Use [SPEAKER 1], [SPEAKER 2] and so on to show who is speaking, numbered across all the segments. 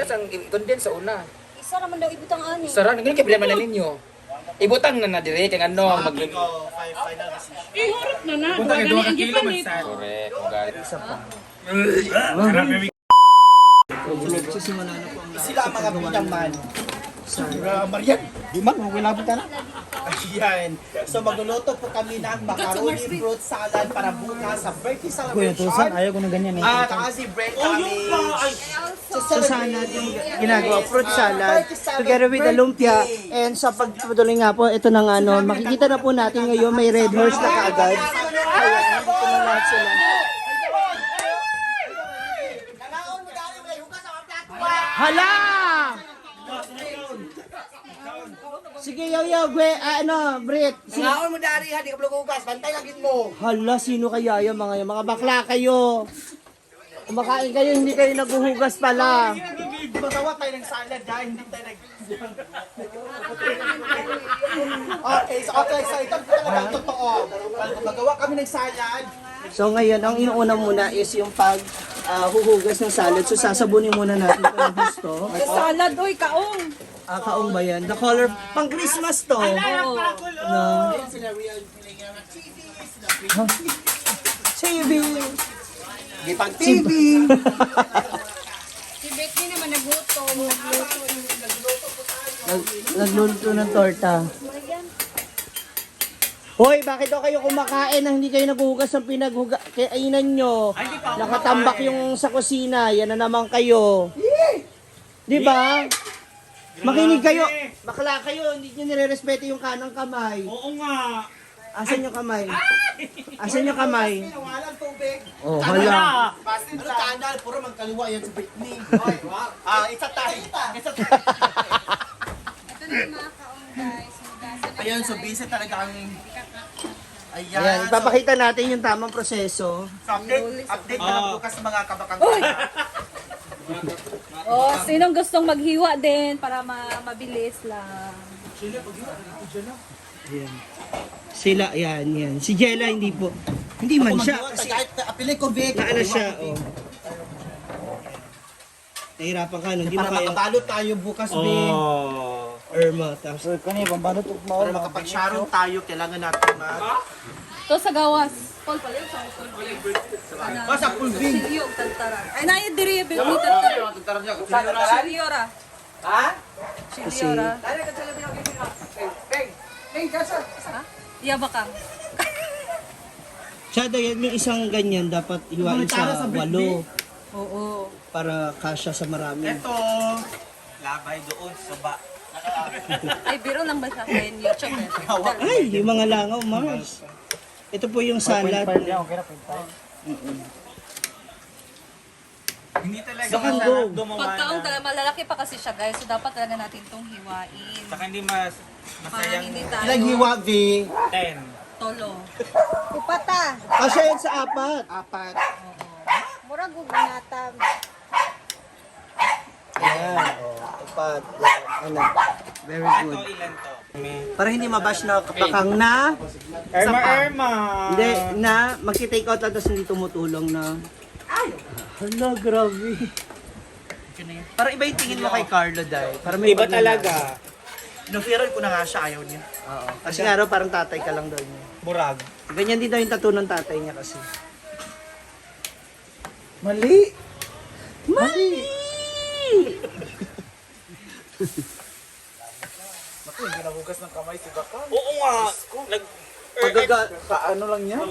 [SPEAKER 1] Ang condense sa una.
[SPEAKER 2] Isa naman daw ibutang ani.
[SPEAKER 1] Sara, naging kaibigan man na ninyo. Ibutang na na dire kay ano mag
[SPEAKER 3] Final decision.
[SPEAKER 4] Ihurot na na.
[SPEAKER 5] Kung tayo
[SPEAKER 4] Gani
[SPEAKER 5] doon
[SPEAKER 4] ang
[SPEAKER 5] kilo
[SPEAKER 4] gipalit.
[SPEAKER 5] man
[SPEAKER 1] correct, ugali.
[SPEAKER 3] Isa pa.
[SPEAKER 6] Sisimula na po ang lahat.
[SPEAKER 3] Sila ang mga pinyaman. Marian, di man, mawilabot ka na. Ayan. So magluluto po kami ng macaroni fruit salad para bukas sa birthday
[SPEAKER 6] Kuya Tusan,
[SPEAKER 3] celebration.
[SPEAKER 6] ayaw ko ng ganyan eh.
[SPEAKER 3] At kasi break kami.
[SPEAKER 6] Sa salad yung ginagawa, fruit salad, together with the lumpia, and sa pagpatuloy nga po, ito na nga ano, makikita na po natin ngayon may red horse na kaagad. Ayan, nandito na lahat sila. Hala! Sige, yaw, Brit.
[SPEAKER 3] Ngaon mo dari, hindi ka blugugas, bantay lang mo.
[SPEAKER 6] Hala, sino kaya yung mga mga bakla kayo? Kumakain kayo, hindi kayo naghuhugas pala.
[SPEAKER 3] Magawa tayo ng salad dahil hindi tayo nag... Okay, so ito talaga totoo. Magawa kami ng salad.
[SPEAKER 6] So ngayon, ang inuuna muna is yung huhugas ng salad. So sasabunin muna natin ito ng gusto.
[SPEAKER 4] Salad, oy, kaong.
[SPEAKER 6] Kaong ba yan? The color, pang Christmas to. No. TV.
[SPEAKER 3] Gipang TV.
[SPEAKER 2] Si Becky naman nagluto.
[SPEAKER 6] Nagluluto ng torta. Hoy, bakit daw kayo kumakain na hindi kayo naghuhugas ng pinagkainan nyo? Nakatambak yung sa kusina, yan na naman kayo. Di ba? Makinig kayo. Bakla kayo, hindi nyo nire-respeto yung kanang kamay.
[SPEAKER 5] Oo nga.
[SPEAKER 6] Asan yung kamay? Asan yung kamay?
[SPEAKER 3] Walang tubig.
[SPEAKER 6] Oh, hala.
[SPEAKER 3] Ano kanal? Puro magkaliwa yan sa Britney. Isa tayo.
[SPEAKER 2] Ito na yung mga kaong guys.
[SPEAKER 3] Ayan, so busy talaga ang... Ayan.
[SPEAKER 6] Ayan, ipapakita natin yung tamang proseso.
[SPEAKER 3] So, update na lang bukas sa mga kabakang
[SPEAKER 4] Oh, sinong gustong maghiwa din para mabilis lang.
[SPEAKER 6] Ayan. Sila, yan. Si Jella, hindi po. Hindi man siya. Kasi
[SPEAKER 3] Apilay ko, Vic.
[SPEAKER 6] naano siya, oh. Nahirapan ka, no? Hindi mo
[SPEAKER 3] Para
[SPEAKER 6] kaya.
[SPEAKER 3] makabalot tayo bukas, Vic.
[SPEAKER 6] Irma, tapos.
[SPEAKER 3] Para makapag-sharon tayo, kailangan natin
[SPEAKER 4] To sa gawas. Paul pala yung sa
[SPEAKER 3] Basta pulbing.
[SPEAKER 4] Silyo, tantaran. Ay, nayo diri, baby, tantaran. Silyo ra.
[SPEAKER 3] Ha?
[SPEAKER 4] Silyo ra. Ha? Iya ba ka?
[SPEAKER 6] Siya daw yung isang ganyan, dapat hiwain sa 8.
[SPEAKER 4] Oo.
[SPEAKER 6] Para kasya sa marami.
[SPEAKER 3] Ito, labay doon sa ba.
[SPEAKER 4] Ay, biro lang ba sa akin? YouTube eh.
[SPEAKER 6] Ay, yung mga langaw, Mars. Ito po yung salad.
[SPEAKER 5] Hindi talaga
[SPEAKER 6] Bakang
[SPEAKER 5] masarap
[SPEAKER 6] go.
[SPEAKER 5] gumawa
[SPEAKER 4] Pagkaong
[SPEAKER 5] na.
[SPEAKER 4] talaga, malalaki pa kasi siya guys. So, dapat talaga natin itong hiwain.
[SPEAKER 5] Saka hindi
[SPEAKER 4] Para
[SPEAKER 5] masayang
[SPEAKER 4] hindi tayo
[SPEAKER 3] Ilang hiwa, Vic?
[SPEAKER 5] 10.
[SPEAKER 4] tolo.
[SPEAKER 2] Upata.
[SPEAKER 6] Kasya yan sa 4.
[SPEAKER 3] Apat.
[SPEAKER 2] Murag gugunatam.
[SPEAKER 6] Ayan, oh, 4. Ano, very good.
[SPEAKER 5] Ito ilan to?
[SPEAKER 6] Para hindi mabash na kapakang na,
[SPEAKER 5] Irma!
[SPEAKER 6] hindi, na, magki-take out lang tapos hindi tumutulong na. Hala, grabe. Para iba yung tingin mo kay Carlo, dahil. Para may
[SPEAKER 5] Iba
[SPEAKER 6] pag-
[SPEAKER 5] talaga.
[SPEAKER 3] Inufiran ko na nga siya, ayaw niya.
[SPEAKER 6] Oo. Kasi nga raw, parang tatay ka lang daw niya.
[SPEAKER 5] Burag.
[SPEAKER 6] Ganyan din daw yung tattoo ng tatay niya kasi.
[SPEAKER 3] Mali!
[SPEAKER 6] Mali!
[SPEAKER 5] Oo nga.
[SPEAKER 6] Paggaga,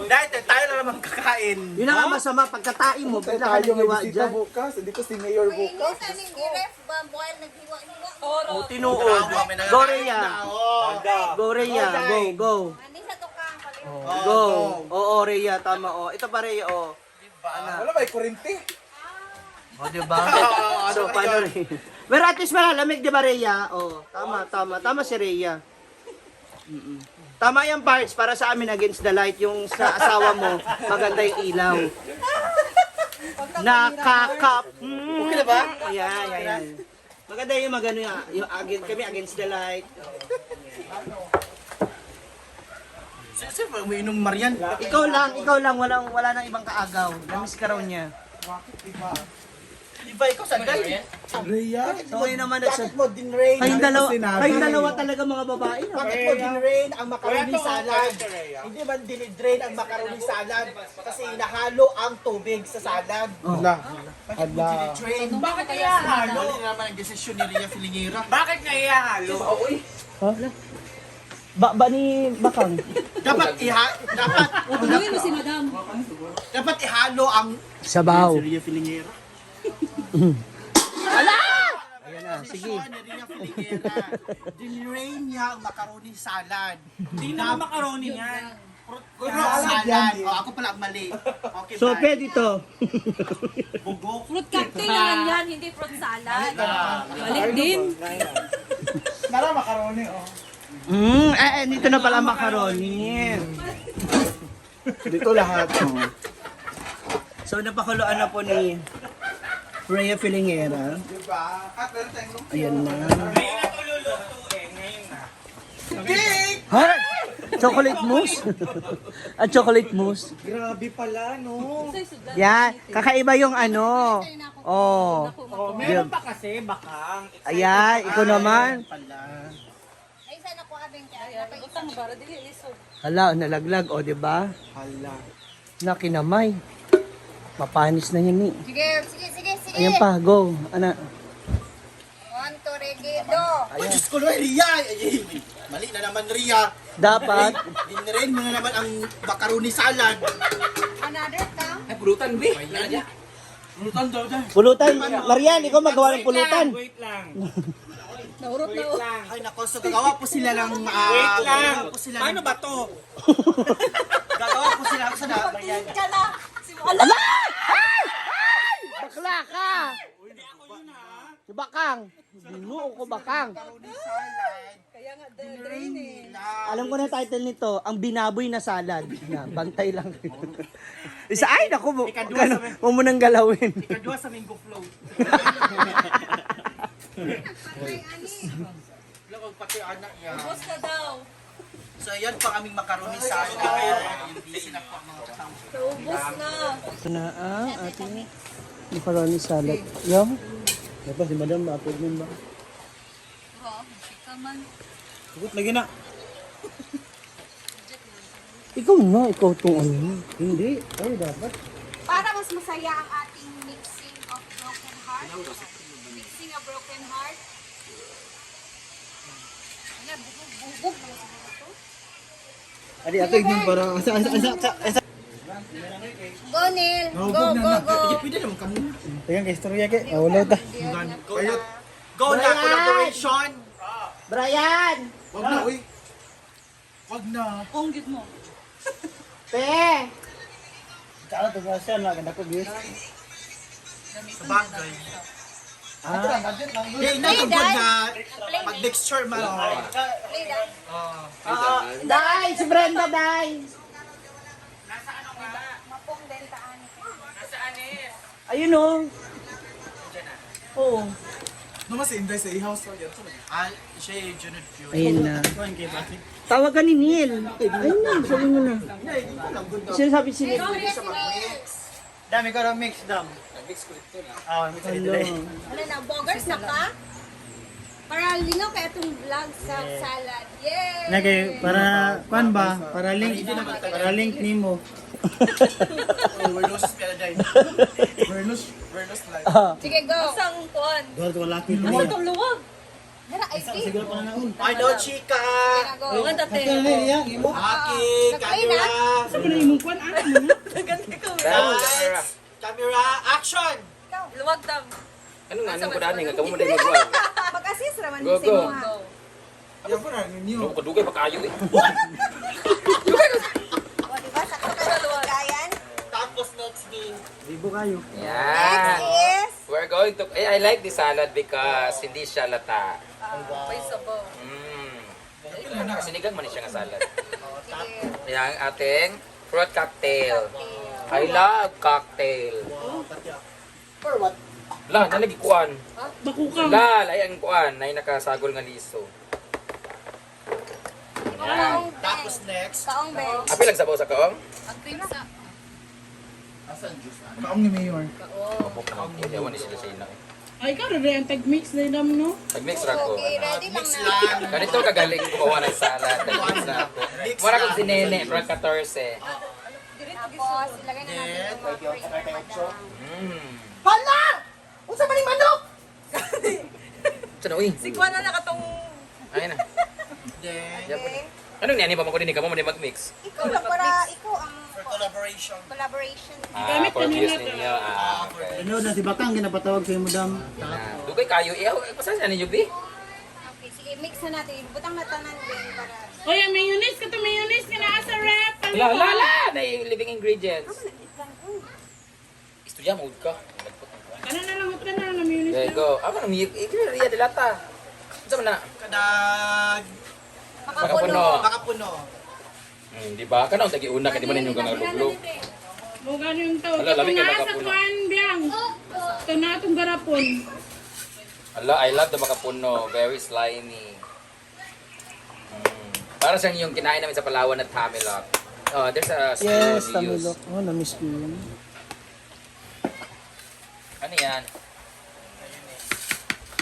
[SPEAKER 3] Dahil tayo na naman kakain.
[SPEAKER 6] yun na nga masama, pagkatain mo, bigla ka naghiwa dyan.
[SPEAKER 2] Minsan yung giref, boil naghiwa-hiwa.
[SPEAKER 6] O, tinuod. Go, Rhea. Go, Rhea. Go, go.
[SPEAKER 2] Hindi sa tukang pag
[SPEAKER 6] Go. Oo, Rhea, tama. O, ito pa, Rhea, o.
[SPEAKER 3] Wala ba, kurente?
[SPEAKER 6] O, diba? So, paano rin? Pero at least malalamig, di ba, Rhea? O, tama. Tama si Rhea. Tama yung parts para sa amin against the light. Yung sa asawa mo, maganda yung ilaw. Nakakap. Okay na ba? Ayan. Maganda yung magano yung kami against the light.
[SPEAKER 3] Siyempre, umiinom Marian.
[SPEAKER 6] Ikaw lang, wala nang ibang kaagaw. Namiss ka raw niya.
[SPEAKER 3] Matibay ko sa dahil. Rhea?
[SPEAKER 6] So ngayon naman
[SPEAKER 3] Bakit mo dinrain?
[SPEAKER 6] kayong dalawa talaga mga babae. No?
[SPEAKER 3] Bakit mo dinrain ang macaroni salad? Hindi man dinidrain ang macaroni salad kasi nahalo ang tubig sa salad.
[SPEAKER 5] Hala.
[SPEAKER 3] Dinidrain. Bakit kaya halo? Hindi naman ang desisyon ni Rhea Filingera.
[SPEAKER 5] Bakit nga ihahalo?
[SPEAKER 6] Ba ni Bakang?
[SPEAKER 3] Dapat
[SPEAKER 2] Tulungin mo si madam.
[SPEAKER 3] dapat ihalo ang
[SPEAKER 6] Sabaw.
[SPEAKER 3] si Rhea Filingera.
[SPEAKER 6] Ayan na, sige.
[SPEAKER 3] Desisyon ni Rhea Filingera. Dinrain niya ang macaroni salad.
[SPEAKER 5] Hindi na macaroni yan.
[SPEAKER 3] Salad. Oh, ako pala ang mali. Okay,
[SPEAKER 6] So
[SPEAKER 3] bye.
[SPEAKER 6] pwede to.
[SPEAKER 3] Bugok.
[SPEAKER 4] Fruit cocktail naman yan, hindi fruit salad. Balik din.
[SPEAKER 5] Nara macaroni, oh.
[SPEAKER 6] Dito na pala macaroni.
[SPEAKER 5] Dito lahat.
[SPEAKER 6] So napakuluan na po ni Rhea Filingera.
[SPEAKER 5] Diba?
[SPEAKER 6] Ayan na.
[SPEAKER 5] Ngayon na ito luluto eh. Ngayon na.
[SPEAKER 6] Ha? Chocolate mousse? At chocolate mousse?
[SPEAKER 5] Grabe pala, no?
[SPEAKER 6] Yan, kakaiba yung ano. Oh.
[SPEAKER 5] Oh, meron pa kasi bakang.
[SPEAKER 6] Ayan, ikaw naman.
[SPEAKER 2] Ay, sana ko abing kaya.
[SPEAKER 4] Utang para dili lisod.
[SPEAKER 6] Hala, nalaglag, o, di ba?
[SPEAKER 5] Hala.
[SPEAKER 6] Nakinamay. Mapanis na yan eh.
[SPEAKER 2] Sige, sige, sige, sige.
[SPEAKER 6] Ayan pa, go. Ana.
[SPEAKER 2] 1, 2, ready, do.
[SPEAKER 3] Ay, Diyos ko naman, Rhea! Ay, mali na naman, Rhea.
[SPEAKER 6] Dapat,
[SPEAKER 3] Dinrain mo na naman ang macaroni salad.
[SPEAKER 2] Another time.
[SPEAKER 1] Ay, pulutan, be.
[SPEAKER 3] Lutan daw dyan.
[SPEAKER 6] pulutan. Marian, ikaw magawa ng pulutan.
[SPEAKER 5] Wait lang.
[SPEAKER 4] Naurot na.
[SPEAKER 5] Wait lang.
[SPEAKER 3] Ay, nako, so gagawa po sila ng...
[SPEAKER 5] Wait lang.
[SPEAKER 3] Gagawa po sila ng...
[SPEAKER 5] Paano ba to?
[SPEAKER 3] Gagawa po sila sa Marian.
[SPEAKER 4] Ka na. Si Ala!
[SPEAKER 6] Bakla ka! Si Bakang. Binuo ko Bakang.
[SPEAKER 3] Macaroni salad.
[SPEAKER 4] Kaya nga, drain eh.
[SPEAKER 6] Alam ko na title nito, ang binaboy na salad. Na, bantay lang. Isa, ay, naku, huwag mo nang galawin.
[SPEAKER 3] Kadua sa mango float. Lakog pati anak niya.
[SPEAKER 4] Ubus na daw.
[SPEAKER 3] So, ayan po aming macaroni salad. Yung busy na po ang mga kasama.
[SPEAKER 4] Ubus na.
[SPEAKER 6] Ito na ating macaroni salad. Yung? Ito, si madam, ma-upload mo ba?
[SPEAKER 4] Oh, ka man.
[SPEAKER 5] Hugot lagi na.
[SPEAKER 6] Ikaw na, ikaw itong ano. Hindi, ay dapat.
[SPEAKER 2] Para mas masaya ang ating mixing of broken heart. Mixing a broken heart. Ayan, bubog na siguro to.
[SPEAKER 6] Adi, ato yun para, asa.
[SPEAKER 2] Go, Neil. Go, go, go.
[SPEAKER 3] Pwede naman kamo.
[SPEAKER 6] Tingnan kay istorya kay, wala ta.
[SPEAKER 3] Go na, collaboration.
[SPEAKER 6] Brian!
[SPEAKER 3] Wag na, uy. Wag na.
[SPEAKER 4] Onggit mo.
[SPEAKER 6] Pe! Kala to sa na ganda ko gis.
[SPEAKER 3] Sabagay. Hey, natugod na pag-mixture man.
[SPEAKER 2] Play that.
[SPEAKER 6] Dai, si Brenda dai.
[SPEAKER 2] Mapong dentaan.
[SPEAKER 6] Ayun oh. Oo.
[SPEAKER 5] Naman si Inday sa ihaw so yan.
[SPEAKER 3] Siya yung Junod Pure.
[SPEAKER 6] Ayun na. Tawag ka ni Neil. Ayun na, sabi mo na. Sinasabi si Neil.
[SPEAKER 5] Dami ko ng mix dam.
[SPEAKER 6] Hello.
[SPEAKER 2] Ano na, boggers na ka? Para lingaw kaya itong vlog sa salad. Yay!
[SPEAKER 7] Nagay para kuan ba? Para link nimo.
[SPEAKER 3] Vernos Paradise. Vernos Live.
[SPEAKER 2] Sige, go.
[SPEAKER 4] Isang kuwan.
[SPEAKER 7] Dor to laki.
[SPEAKER 4] Huwag kang luwag.
[SPEAKER 2] Dara, ice cream.
[SPEAKER 3] I know, chika.
[SPEAKER 2] Go.
[SPEAKER 4] Luwag dati.
[SPEAKER 3] Aki, camera. Lights, camera, action.
[SPEAKER 4] Luwag tam.
[SPEAKER 1] Ano nga, anong kudani nga? Kamu mo na yung magwag.
[SPEAKER 2] Mag-assist naman
[SPEAKER 1] Go,
[SPEAKER 2] sa
[SPEAKER 1] go.
[SPEAKER 2] inyo, ha?
[SPEAKER 4] Go.
[SPEAKER 5] Ayaw ko na ninyo.
[SPEAKER 1] Ano, kadugay pa kayo eh.
[SPEAKER 2] O, diba? Sa kagayan.
[SPEAKER 3] Tapos next game.
[SPEAKER 7] Libo kayo.
[SPEAKER 1] Yan.
[SPEAKER 2] Next is...
[SPEAKER 1] We're going to, I like the salad because hindi siya lata.
[SPEAKER 4] May sabaw.
[SPEAKER 1] Nakasinigang man siya nga salad.
[SPEAKER 2] Sige.
[SPEAKER 1] Yan ang ating fruit cocktail. I love cocktail.
[SPEAKER 3] For what?
[SPEAKER 1] La, nalagi kuan. La, ay ang kuan, ay nakasagol nga liso. Yan.
[SPEAKER 2] Kaong
[SPEAKER 3] Tapos
[SPEAKER 2] beng.
[SPEAKER 3] next.
[SPEAKER 2] Kaong beng.
[SPEAKER 1] Api lang sabaw sa kaong?
[SPEAKER 4] Ang cream sa...
[SPEAKER 5] Kaong ni Mayor.
[SPEAKER 1] Hindi naman sila sa ina.
[SPEAKER 7] Ay, ka rin ang tag-mix na dam, no?
[SPEAKER 1] Nag-mix ra ko.
[SPEAKER 2] Okay, ready lang
[SPEAKER 3] Mix
[SPEAKER 2] na.
[SPEAKER 3] lang.
[SPEAKER 1] Ganito kagaling gumawa ng salad. Nag-mix na ako. Mara kong si Nene, from 14.
[SPEAKER 2] Tapos, ilagay na natin yung mga pre-madam.
[SPEAKER 3] Hala! Unsa man yung manok?
[SPEAKER 1] Saan uy?
[SPEAKER 4] Si Kwan na nakatong...
[SPEAKER 1] Ayun na.
[SPEAKER 3] Okay.
[SPEAKER 1] Anong niyan ba mo ko din ka mo mag-mix?
[SPEAKER 2] Ikaw lang para, ikaw ang
[SPEAKER 3] For collaboration.
[SPEAKER 2] collaboration.
[SPEAKER 1] For views ninyo. Okay.
[SPEAKER 7] Ano na si Bakang ginapatawag kayo mo dam.
[SPEAKER 1] Dugay kayo. Pasensya ninyo, Bi.
[SPEAKER 2] Okay, sige, mix na natin. Butang na tanan din para...
[SPEAKER 7] O yan, mayonnaise ka to mayonnaise ka na sa rep.
[SPEAKER 1] La! Na yung living ingredients. Istorya, mood ka.
[SPEAKER 7] Ano na lang ka na mayonnaise.
[SPEAKER 1] There you go. Ako nang ikriya de lata. Saan na?
[SPEAKER 3] Kadag
[SPEAKER 1] Makapuno.
[SPEAKER 3] makapuno.
[SPEAKER 1] Di ba? Kanang tagi una ka di man ninyo kang luglog.
[SPEAKER 7] O ganun to.
[SPEAKER 1] Ala, lamig kayo
[SPEAKER 7] Ito na sa
[SPEAKER 1] makapuno.
[SPEAKER 7] kwan, biyang. Ito na itong garapon.
[SPEAKER 1] Ala, I love the makapuno. Very slimy. Para siyang yung kinain namin sa Palawan na tamilok. Oh, there's a spoon
[SPEAKER 6] Yes,
[SPEAKER 1] we use.
[SPEAKER 6] tamilok. Oh, na-miss ko yun.
[SPEAKER 1] Ano yan?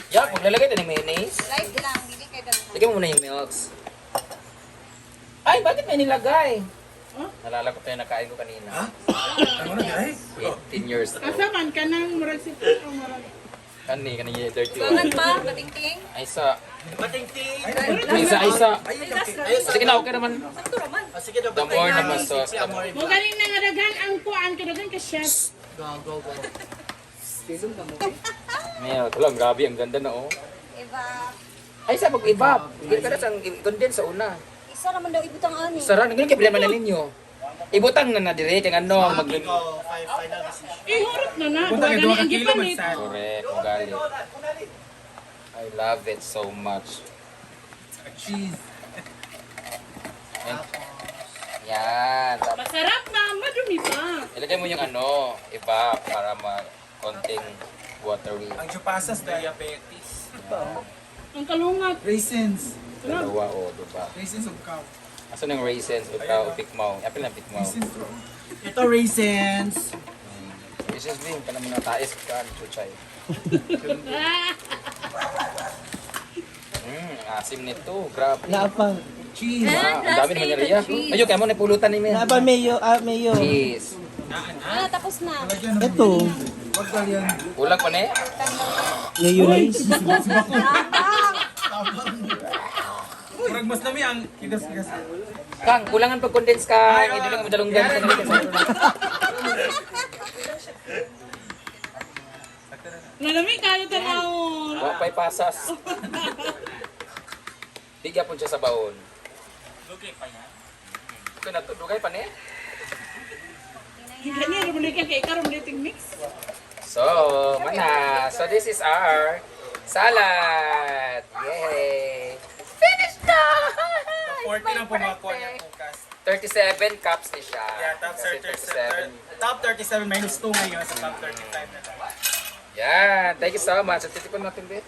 [SPEAKER 1] Yak, maglalagay tayo ng mayonnaise.
[SPEAKER 2] Live lang, hindi kayo ganun.
[SPEAKER 1] Lagyan mo muna yung milks. Ay, bakit may nilagay? Nalala ko tayo nakain ko kanina.
[SPEAKER 5] Ano na ay?
[SPEAKER 1] 18 years old.
[SPEAKER 7] Kasaman ka ng murag si Pito.
[SPEAKER 1] Kanina 31.
[SPEAKER 4] Tungan pa, matingting.
[SPEAKER 1] Ay, sa.
[SPEAKER 3] Bating-ting.
[SPEAKER 1] Ay, sa. Sige na, okay naman.
[SPEAKER 4] Sakto naman.
[SPEAKER 3] Sige daw.
[SPEAKER 1] The more naman sauce.
[SPEAKER 7] O galing na nga dagan ang kuan ka dagan ka chef.
[SPEAKER 3] Go.
[SPEAKER 1] Ngayon, ito lang, grabe, ang ganda na oh.
[SPEAKER 2] Eva,
[SPEAKER 1] Ay, sa pag-evap. Hindi ka na sa condense sa una.
[SPEAKER 2] isa naman daw ibutang ani.
[SPEAKER 1] Sara, naging kabilan man na ninyo. Ibutang na na dire, kaya ano, mag...
[SPEAKER 3] Go. Final decision.
[SPEAKER 7] Ihurot na na.
[SPEAKER 5] Punta ka 2
[SPEAKER 7] Ang
[SPEAKER 5] kilo man
[SPEAKER 7] gipalit.
[SPEAKER 5] sa.
[SPEAKER 1] Correct, kung galit. I love it so much.
[SPEAKER 5] Cheese.
[SPEAKER 1] And, yan. Tapos,
[SPEAKER 7] Masarap na, madumi pa.
[SPEAKER 1] ilagay mo yung ano, evap para konting watery.
[SPEAKER 5] Ang chupasas diabetes.
[SPEAKER 7] Ang kalungat.
[SPEAKER 5] Raisins.
[SPEAKER 1] Dalawa o, diba?
[SPEAKER 5] Raisins of cow.
[SPEAKER 1] Asan yung raisins? Ikaw, pikmaw. Apil ng pikmaw.
[SPEAKER 5] Raisins bro.
[SPEAKER 3] Ito raisins.
[SPEAKER 1] Raisins din, ka naman natais ka, chuchay. Asim nito, grabe.
[SPEAKER 6] Naapang.
[SPEAKER 5] Cheese.
[SPEAKER 1] Ang dami naman niya riya. Ayun, kaya mo na pulutan ni Mel.
[SPEAKER 6] Naapang mayo. Mayo.
[SPEAKER 1] Cheese.
[SPEAKER 2] Ah, tapos na.
[SPEAKER 5] Lagyan ng
[SPEAKER 6] Ito.
[SPEAKER 5] wag ba yan?
[SPEAKER 1] Kulang pa ne?
[SPEAKER 6] Mayonnaise.
[SPEAKER 5] Murag mas nami ang kigas-kigas.
[SPEAKER 1] Kang, kulangan pag condense ka. Hindi lang madalunggan ka na.
[SPEAKER 7] Malamig kayo tanawon.
[SPEAKER 1] Wapay pasas. Bigyan po siya sa baon. Dugay pa yan? Okay na to, dugay pa ne?
[SPEAKER 7] Ganyan, rumuli ka kay karon dating mix.
[SPEAKER 1] So, mana. So this is our salad. Yay! Finished na!
[SPEAKER 5] 40 lang po mga kuya bukas.
[SPEAKER 1] 37 cups ni siya.
[SPEAKER 5] Yeah, top
[SPEAKER 1] Kasi
[SPEAKER 5] 37. Top 37 minus 2 ngayon sa top 35 na lang.
[SPEAKER 1] Yan. Thank you so much. At titipon natin, Bet.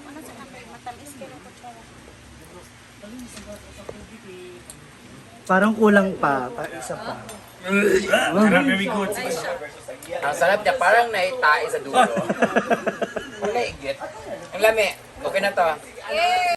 [SPEAKER 2] Ano sa kapay? Matamis ka ng kutsara.
[SPEAKER 6] Parang kulang pa. Isa pa.
[SPEAKER 5] Grabe, may good.
[SPEAKER 1] Ang sarap niya, parang naitae sa dulo. Ang naigit. Ang lami. Okay na to.
[SPEAKER 2] Yay!